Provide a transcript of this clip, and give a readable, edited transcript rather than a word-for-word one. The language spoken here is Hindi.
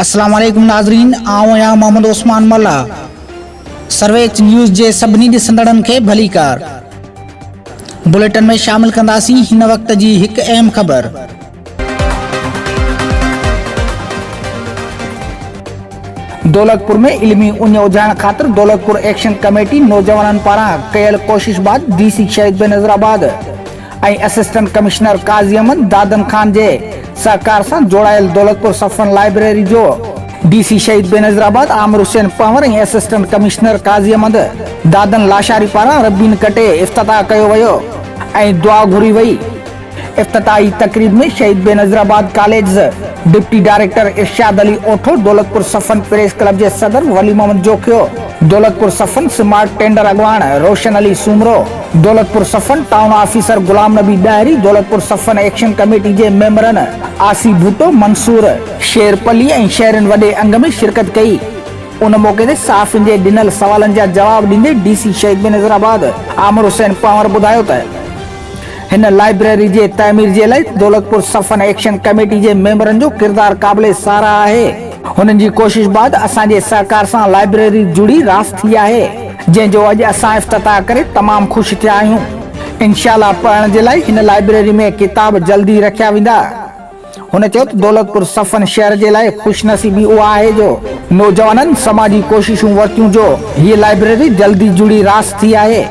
अस्सलाम वालेकुम नाज़रीन, आऊं आहियां मोहम्मद उस्मान मल्ला। सर्वेच न्यूज़ जे सभिनी ॾिसंदड़नि खे भली कार। बुलेटिन में शामिल कंदासीं हिन वक्त जी हिकु अहम ख़बर। दौलतपुर में इल्मी उञ उजाइण ख़ातिर दौलतपुर एक्शन कमेटी नौजवाननि पारां कयल कोशिश बाद डीसी शहीद बेनज़ीराबाद ऐं असिस्टेंट कमिश्नर काज़ी अहमद दादन खान जे सहकार सां जोड़ायल दौलतपुर सफ़न लाइब्रेरी जो डीसी शहीद बेनज़ीराबाद आमिर हुसैन पंवर ऐं असिस्टेंट कमिश्नर काज़ी अहमद दादन लाशारी पारां रबीन कटे इफ्तिताह कयो वियो ऐं दुआ घुरी वई। इफ्तिताही तकरीब में शहीद बेनज़ीराबाद कॉलेज डिप्टी डायरेक्टर इरशाद अली ओठो, दौलतपुर सफ़न प्रेस क्लब जे सदर वली मोहम्मद जोखियो, दौलतपुर सफ़न स्मार्ट टेंडर अगवान रोशन Ali Soomro, Daulatpur सफ़न town officer Ghulam Nabi diary, Daulatpur सफ़न action committee जे मेंबरन आसी भुट्टो, मंसूर शेरपली ऐं शहरन वॾे अंग में शिरकत कई। उन मौके ते साफ़िन जे ॾिनल सवालनि जा जवाब ॾींदे डीसी शहीद बेनज़ीराबाद आमिर हुसैन पंवर ॿुधायो त हिन लाइब्रेरी जे तामीर जे लाइ दौलतपुर सफ़न एक्शन कमेटी जे मेंबरनि जो किरदार क़ाबिले साराह आहे। हुननि जी कोशिश बाद असांजे सहकार सां लाइब्रेरी जुड़ी रास थी आहे, जंहिंजो अॼु असां इफ्तिताह करे तमामु ख़ुशि थिया आहियूं। इंशाअल्लाह पढ़ण जे लाइ हिन लाइब्रेरी में किताब जल्दी रखिया वेंदा। हुन चयो त दौलतपुर सफ़न शहर जे लाइ ख़ुशनसीबी उहा आहे जो नौजवाननि समाजी कोशिशूं वरितियूं जो हीअ लाइब्रेरी जल्दी जुड़ी रास थी आहे।